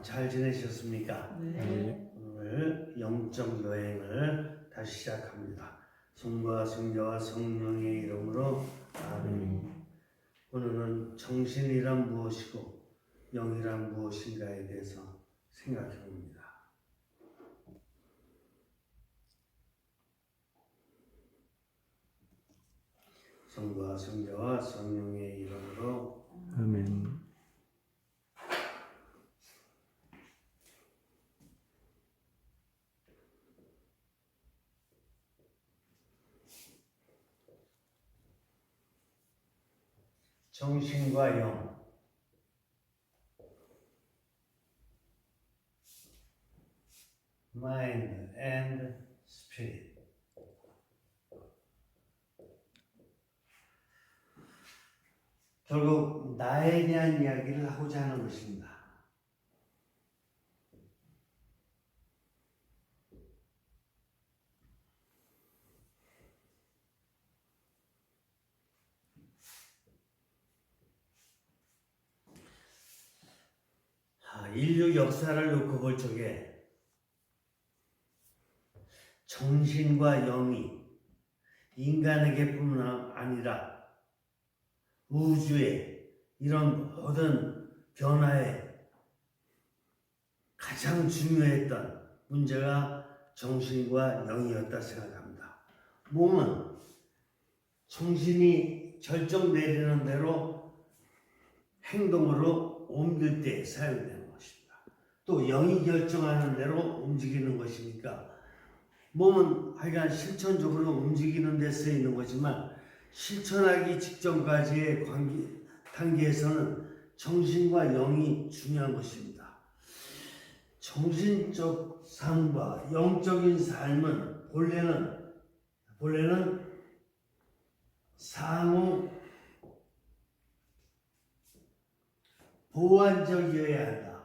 잘 지내셨습니까? 네. 오늘 영적 여행을 다시 시작합니다. 성부와 성자와 성령의 이름으로 아멘. 오늘은 정신이란 무엇이고 영이란 무엇인가에 대해서 생각해 봅니다. 성부와 성자와 성령의 이름으로 아멘. 정신과 영, mind and spirit. 결국 나에 대한 이야기를 하고자 하는 것입니다. 인류 역사를 놓고 볼 적에 정신과 영이 인간에게뿐만 아니라 우주의 이런 모든 변화에 가장 중요했던 문제가 정신과 영이었다 생각합니다. 몸은 정신이 결정 내리는 대로 행동으로 옮길 때 사용되는 것입니다. 또 영이 결정하는 대로 움직이는 것이니까 몸은 하여간 실천적으로 움직이는 데 쓰이는 거지만 실천하기 직전까지의 단계에서는 정신과 영이 중요한 것입니다. 정신적 삶과 영적인 삶은 본래는 상호 보완적이어야 한다.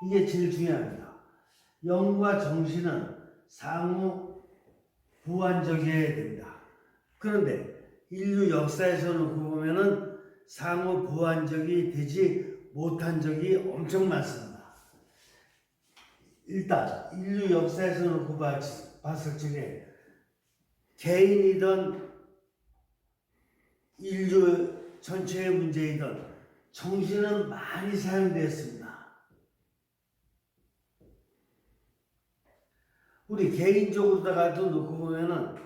이게 제일 중요합니다. 영과 정신은 상호 보완적이어야 됩니다. 그런데 인류 역사에서 놓고 보면은 상호 보완적이 되지 못한 적이 엄청 많습니다. 일단 인류 역사에서 놓고 봤을 적에 개인이든 인류 전체의 문제이든 정신은 많이 사용되었습니다. 우리 개인적으로다가도 놓고 보면은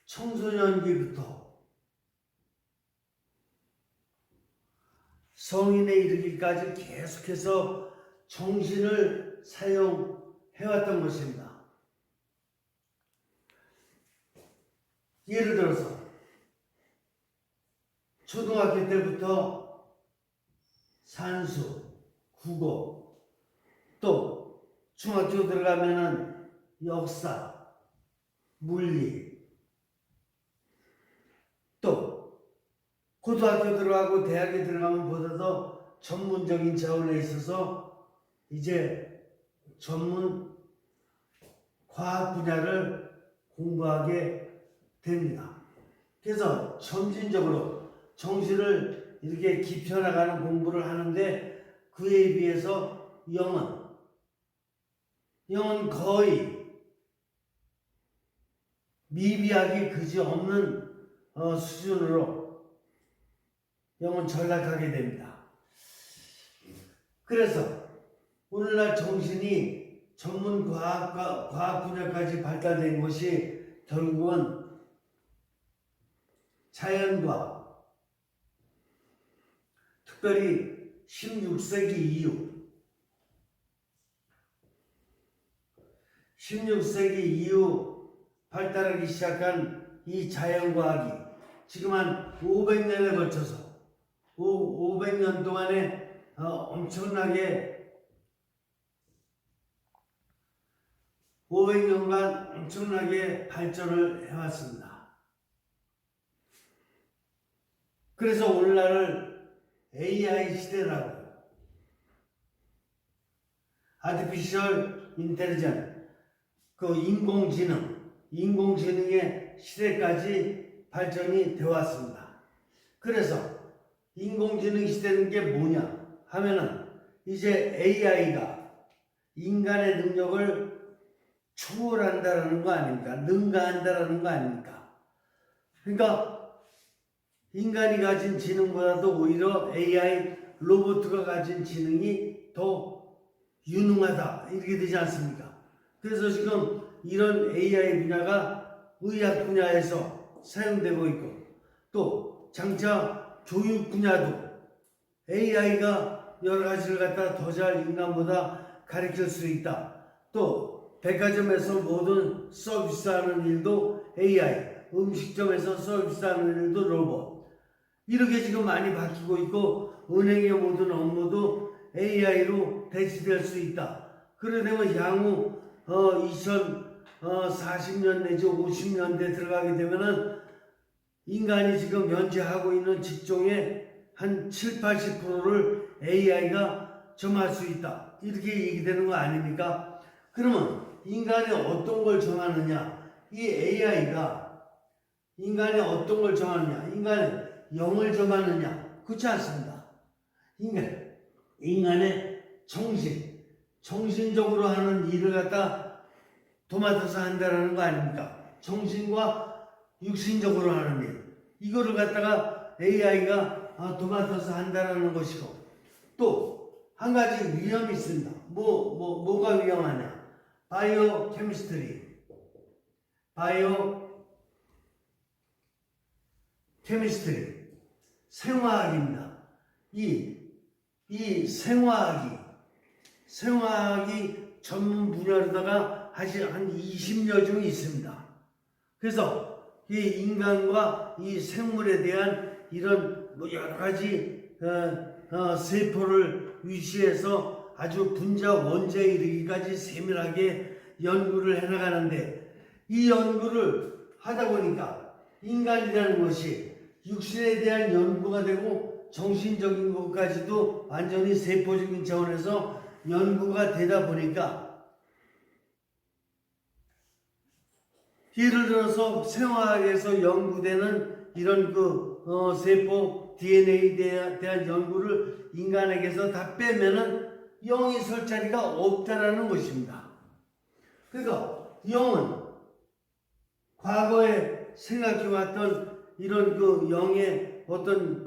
청소년기부터 성인에 이르기까지 계속해서 정신을 사용해왔던 것입니다. 예를 들어서 초등학교 때부터 산수, 국어, 또 중학교 들어가면은 역사, 물리, 또 고등학교 들어가고 대학에 들어가면 보다도 전문적인 차원에 있어서 이제 전문 과학 분야를 공부하게 됩니다. 그래서 점진적으로 정신을 이렇게 깊혀나가는 공부를 하는데 그에 비해서 영은 거의 미비하기 그지없는 수준으로 영은 전락하게 됩니다. 그래서 오늘날 정신이 전문 과학 분야까지 발달된 것이 결국은 자연과 특별히 16세기 이후 발달하기 시작한 이 자연과학이 지금 한 500년에 걸쳐서 500년 동안에 엄청나게 500년간 엄청나게 발전을 해왔습니다. 그래서 오늘날을 AI 시대라고 아티피셜 인텔리전스 그 인공지능의 시대까지 발전이 되어 왔습니다. 그래서 인공지능 시대는 게 뭐냐 하면은 이제 AI가 인간의 능력을 초월한다라는 거 아닙니까? 능가한다라는 거 아닙니까? 그러니까 인간이 가진 지능보다도 오히려 AI 로봇가 가진 지능이 더 유능하다 이렇게 되지 않습니까? 그래서 지금 이런 AI 분야가 의학 분야에서 사용되고 있고 또 장차 교육 분야도 AI가 여러 가지를 갖다 더 잘 인간보다 가르칠 수 있다. 또 백화점에서 모든 서비스하는 일도 AI, 음식점에서 서비스하는 일도 로봇. 이렇게 지금 많이 바뀌고 있고 은행의 모든 업무도 AI로 대체될 수 있다. 그래 되면 향후 2040년 내지 50년대 들어가게 되면은 인간이 지금 현재 하고 있는 직종의 한 7, 80%를 AI가 점할 수 있다. 이렇게 얘기되는 거 아닙니까? 그러면 인간이 어떤 걸 정하느냐? 이 AI가 인간이 어떤 걸 정하느냐? 인간의 영을 정하느냐? 그렇지 않습니다. 인간의 정신적으로 하는 일을 갖다 도맡아서 한다는 거 아닙니까? 정신과 육신적으로 하는 일. 이거를 갖다가 AI가 도맡아서 한다는 것이고 또 한 가지 위험이 있습니다. 뭐가 위험하냐? 바이오 케미스트리. 생화학입니다. 이 생화학이 전문 분야로다가 한 20여 종이 있습니다. 그래서 이 인간과 이 생물에 대한 이런 여러 가지 세포를 위시해서 아주 분자 원자에 이르기까지 세밀하게 연구를 해나가는데 이 연구를 하다 보니까 인간이라는 것이 육신에 대한 연구가 되고 정신적인 것까지도 완전히 세포적인 차원에서 연구가 되다 보니까 예를 들어서 생화학에서 연구되는 이런 세포 DNA에 대한 연구를 인간에게서 다 빼면은 영이 설 자리가 없다라는 것입니다. 그러니까 영은 과거에 생각해왔던 이런 영의 어떤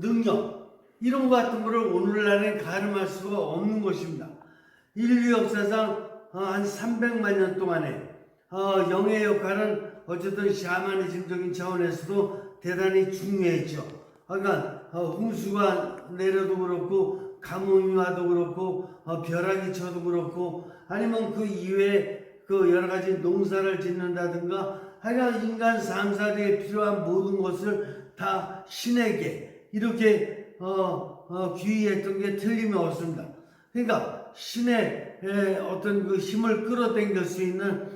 능력 이런 것 같은 거를 오늘날에 가늠할 수가 없는 것입니다. 인류 역사상 한 300만 년 동안에 영의 역할은 어쨌든 샤머니즘적인 차원에서도 대단히 중요했죠. 그러니까 홍수가 내려도 그렇고 가뭄이 와도 그렇고 벼락이 쳐도 그렇고 아니면 그 이외에 여러 가지 농사를 짓는다든가 하여간 인간 삶살이에 필요한 모든 것을 다 신에게 이렇게 귀의했던 게 틀림이 없습니다. 그러니까 신의 어떤 힘을 끌어당길 수 있는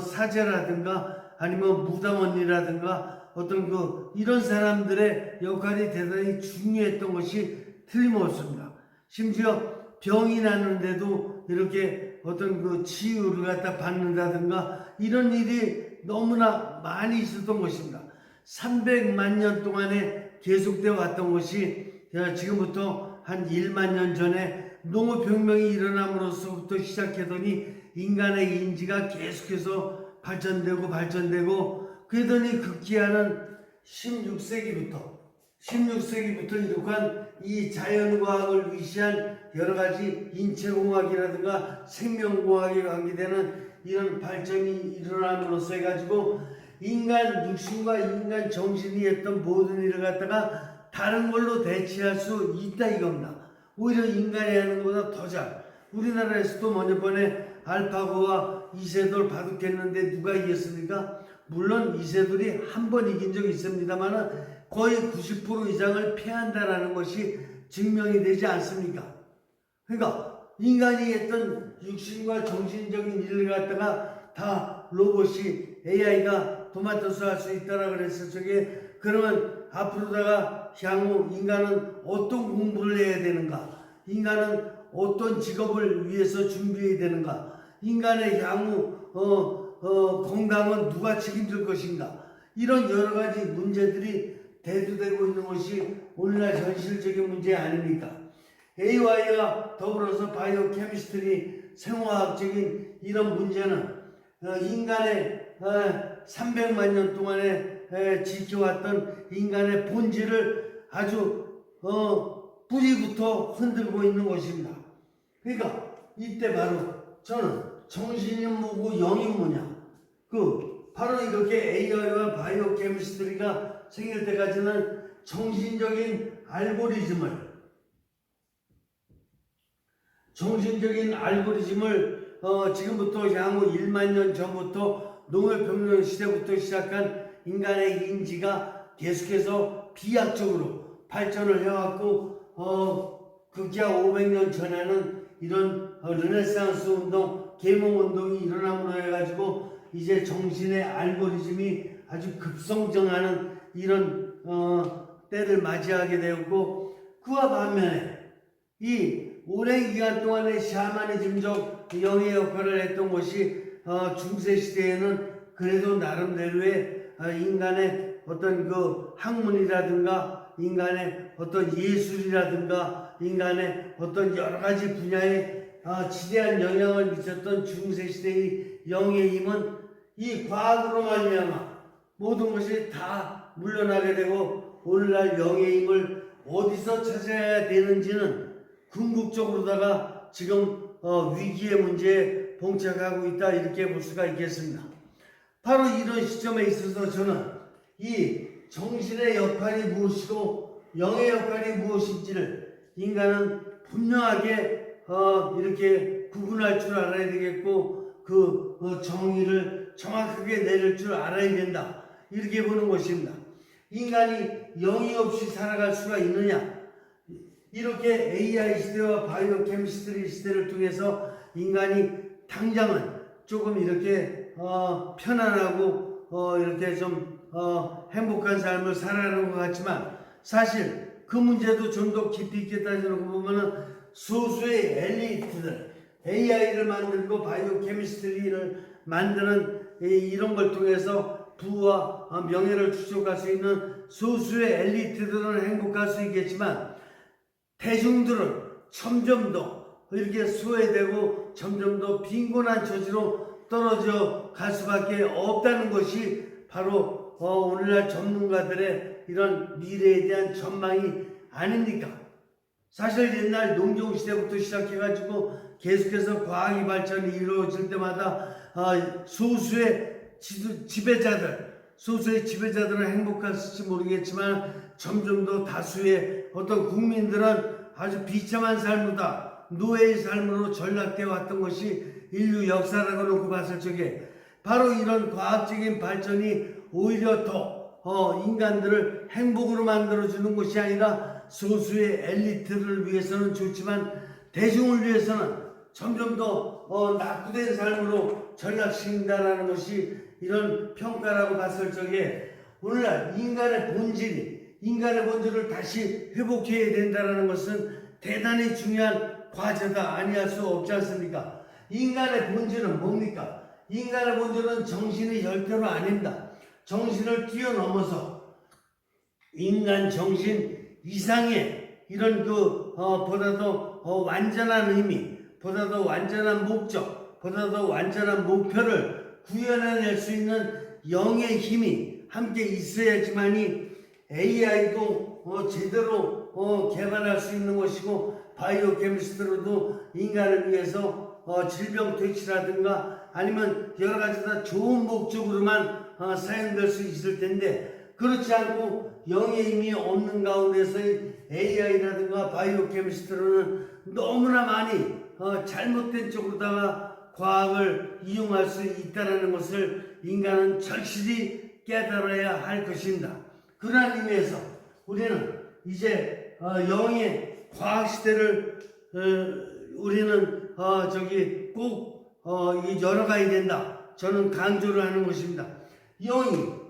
사제라든가 아니면 무당언니라든가 어떤 이런 사람들의 역할이 대단히 중요했던 것이 틀림없습니다. 심지어 병이 났는데도 이렇게 어떤 치유를 갖다 받는다든가 이런 일이 너무나 많이 있었던 것입니다. 300만 년 동안에 계속되어 왔던 것이 지금부터 한 1만 년 전에 농업혁명이 일어남으로써부터 시작하더니 인간의 인지가 계속해서 발전되고 그러더니 극기하는 16세기부터 이룩한 이 자연과학을 위시한 여러 가지 인체공학이라든가 생명공학에 관계되는 이런 발전이 일어남으로써 해가지고 인간 육신과 인간 정신이 했던 모든 일을 갖다가 다른 걸로 대체할 수 있다 이겁니다. 오히려 인간이 하는 것보다 더 잘. 우리나라에서도 번에 알파고와 이세돌 바둑했는데 누가 이겼습니까? 물론 이세돌이 한 번 이긴 적이 있습니다만 거의 90% 이상을 패한다라는 것이 증명이 되지 않습니까? 그러니까 인간이 했던 육신과 정신적인 일을 갖다가 다 로봇이 AI가 도맡아서 할 수 있다라고 그랬을 적에 그러면 앞으로다가 향후 인간은 어떤 공부를 해야 되는가? 인간은 어떤 직업을 위해서 준비해야 되는가? 인간의 향후 건강은 누가 책임질 것인가? 이런 여러 가지 문제들이 대두되고 있는 것이 오늘날 현실적인 문제 아닙니까? AI와 더불어서 바이오 케미스트리, 생화학적인 이런 문제는 인간의 300만 년 동안에 지켜왔던 인간의 본질을 아주 뿌리부터 흔들고 있는 것입니다. 그러니까 이때 바로 저는 정신이 뭐고 영이 뭐냐, 바로 이렇게 AI와 바이오 케미스트리가 생길 때까지는 정신적인 알고리즘을 지금부터 향후 1만 년 전부터 농업혁명 시대부터 시작한 인간의 인지가 계속해서 비약적으로 발전을 해왔고 극기야 500년 전에는 이런 르네상스 운동, 계몽 운동이 일어남으로 해가지고 이제 정신의 알고리즘이 아주 급성장하는 이런 때를 맞이하게 되었고, 그와 반면에 이 오랜 기간 동안에 샤머니즘적 영의 역할을 했던 것이 중세시대에는 그래도 나름대로의 인간의 어떤 그 학문이라든가 인간의 어떤 예술이라든가 인간의 어떤 여러가지 분야에 지대한 영향을 미쳤던 중세시대의 영의 힘은 이 과학으로 말미암아 모든 것이 다 물러나게 되고, 오늘날 영의 힘을 어디서 찾아야 되는지는 궁극적으로다가 지금 위기의 문제에 봉착하고 있다, 이렇게 볼 수가 있겠습니다. 바로 이런 시점에 있어서 저는 이 정신의 역할이 무엇이고 영의 역할이 무엇인지를 인간은 분명하게 이렇게 구분할 줄 알아야 되겠고, 그 정의를 정확하게 내릴 줄 알아야 된다, 이렇게 보는 것입니다. 인간이 영이 없이 살아갈 수가 있느냐? 이렇게 AI 시대와 바이오 케미스트리 시대를 통해서 인간이 당장은 조금 이렇게 편안하고 이렇게 좀 행복한 삶을 살아가는 것 같지만, 사실 그 문제도 좀 더 깊이 있게 따지는 거 보면은 소수의 엘리트들, AI를 만들고 바이오 케미스트리를 만드는 이런 걸 통해서 부와 명예를 축적할 수 있는 소수의 엘리트들은 행복할 수 있겠지만, 대중들은 점점 더 이렇게 소외되고 점점 더 빈곤한 처지로 떨어져 갈 수밖에 없다는 것이 바로 오늘날 전문가들의 이런 미래에 대한 전망이 아닙니까? 사실 옛날 농경시대부터 시작해가지고 계속해서 과학의 발전이 이루어질 때마다 소수의 지배자들은 행복했을지 모르겠지만, 점점 더 다수의 어떤 국민들은 아주 비참한 삶보다 노예의 삶으로 전락되어 왔던 것이 인류 역사라고 놓고 봤을 적에, 바로 이런 과학적인 발전이 오히려 더 인간들을 행복으로 만들어주는 것이 아니라 소수의 엘리트를 위해서는 좋지만 대중을 위해서는 점점 더 낙후된 삶으로 전락시킨다는 것이 이런 평가라고 봤을 적에, 오늘날 인간의 본질을 다시 회복해야 된다는 것은 대단히 중요한 과제다, 아니할 수 없지 않습니까? 인간의 본질은 뭡니까? 인간의 본질은 정신의 혈태로 아닙니다. 정신을 뛰어넘어서 인간 정신 이상의 이런 보다도 완전한 의미, 보다도 완전한 목적, 보다도 완전한 목표를 구현해낼 수 있는 영의 힘이 함께 있어야지만이 AI도 제대로 개발할 수 있는 것이고, 바이오 케미스트로도 인간을 위해서 질병 퇴치라든가 아니면 여러 가지 다 좋은 목적으로만 사용될 수 있을 텐데, 그렇지 않고 영의 힘이 없는 가운데서의 AI라든가 바이오 케미스트로는 너무나 많이 잘못된 쪽으로다가 과학을 이용할 수 있다는 것을 인간은 절실히 깨달아야 할 것입니다. 그러한 의미에서 우리는 이제 영의 과학 시대를 우리는 꼭 열어가야 된다, 저는 강조를 하는 것입니다. 영이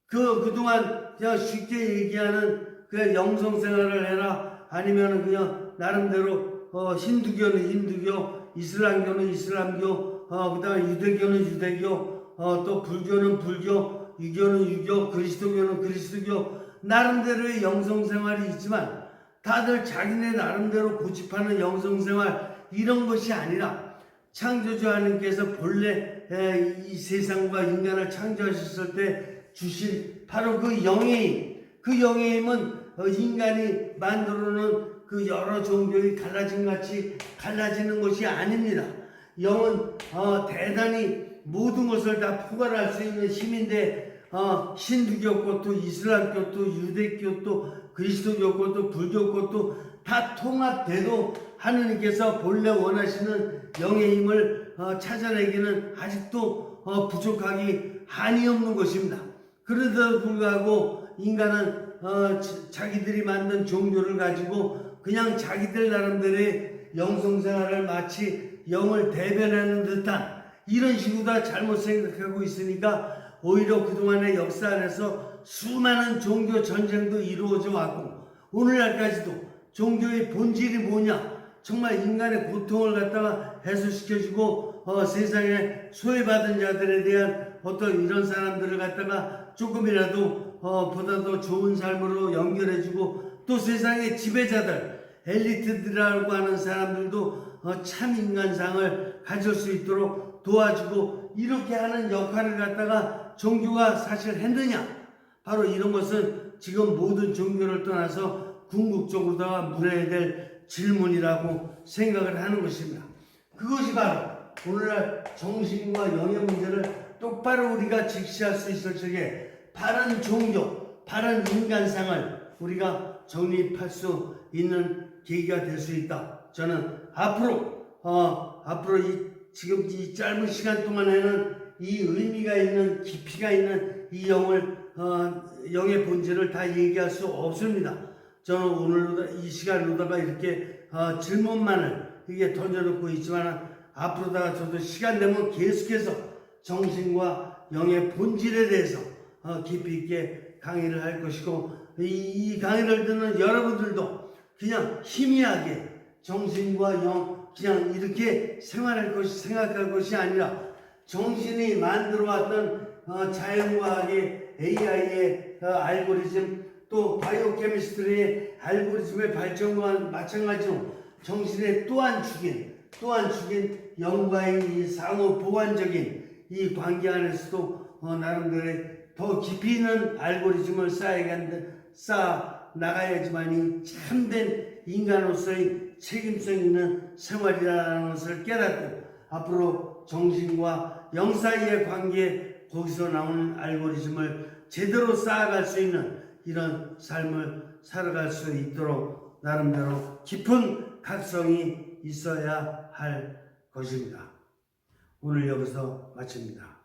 그동안 그냥 쉽게 얘기하는 그냥 영성생활을 해라, 아니면 그냥 나름대로 힌두교는 힌두교, 이슬람교는 이슬람교, 그 다음에 유대교는 유대교, 또 불교는 불교, 유교는 유교, 그리스도교는 그리스도교, 나름대로의 영성생활이 있지만 다들 자기네 나름대로 고집하는 영성생활 이런 것이 아니라 창조주 하나님께서 본래 이 세상과 인간을 창조하셨을 때 주신 바로 그 영의 힘, 그 영의 힘은 인간이 만들어놓은 그 여러 종교의 갈라진 같이 갈라지는 것이 아닙니다. 영은 대단히 모든 것을 다 포괄할 수 있는 힘인데 힌두교 것도 이슬람교 도 유대교 도 그리스도교 것도 불교 것도 다 통합돼도 하느님께서 본래 원하시는 영의 힘을 찾아내기는 아직도 부족하기 한이 없는 것입니다. 그런데도 불구하고 인간은 자기들이 만든 종교를 가지고 그냥 자기들 나름대로의 영성생활을 마치 영을 대변하는 듯한 이런 식으로 다 잘못 생각하고 있으니까 오히려 그동안의 역사 안에서 수많은 종교 전쟁도 이루어져 왔고 오늘날까지도 종교의 본질이 뭐냐, 정말 인간의 고통을 갖다가 해소시켜주고 세상에 소외받은 자들에 대한 어떤 이런 사람들을 갖다가 조금이라도 보다 더 좋은 삶으로 연결해주고 또 세상의 지배자들 엘리트들이라고 하는 사람들도 참 인간상을 가질 수 있도록 도와주고 이렇게 하는 역할을 갖다가 종교가 사실 했느냐, 바로 이런 것은 지금 모든 종교를 떠나서 궁극적으로 물어야 될 질문이라고 생각을 하는 것입니다. 그것이 바로 오늘날 정신과 영의 문제를 똑바로 우리가 직시할 수 있을 적에 바른 종교, 바른 인간상을 우리가 정립할 수 있는 계기가 될 수 있다. 저는 앞으로 지금 이 짧은 시간 동안에는 이 의미가 있는 깊이가 있는 이 영의 본질을 다 얘기할 수 없습니다. 저는 오늘 이 시간으로다가 이렇게 질문만을 이게 던져놓고 있지만 앞으로다가 저도 시간 되면 계속해서 정신과 영의 본질에 대해서 깊이 있게 강의를 할 것이고 이 강의를 듣는 여러분들도 그냥 희미하게 정신과 영 그냥 이렇게 생각할 것이 아니라 정신이 만들어왔던 자연과학의 AI의 알고리즘 또 바이오케미스트리의 알고리즘의 발전과 마찬가지로 정신의 또 한 축인 영과의 이 상호 보완적인 이 관계 안에서도 나름대로의 더 깊이 있는 알고리즘을 쌓아 나가야지만이 참된 인간으로서의 책임성 있는 생활이라는 것을 깨닫고 앞으로 정신과 영 사이의 관계 거기서 나오는 알고리즘을 제대로 쌓아갈 수 있는 이런 삶을 살아갈 수 있도록 나름대로 깊은 각성이 있어야 할 것입니다. 오늘 여기서 마칩니다.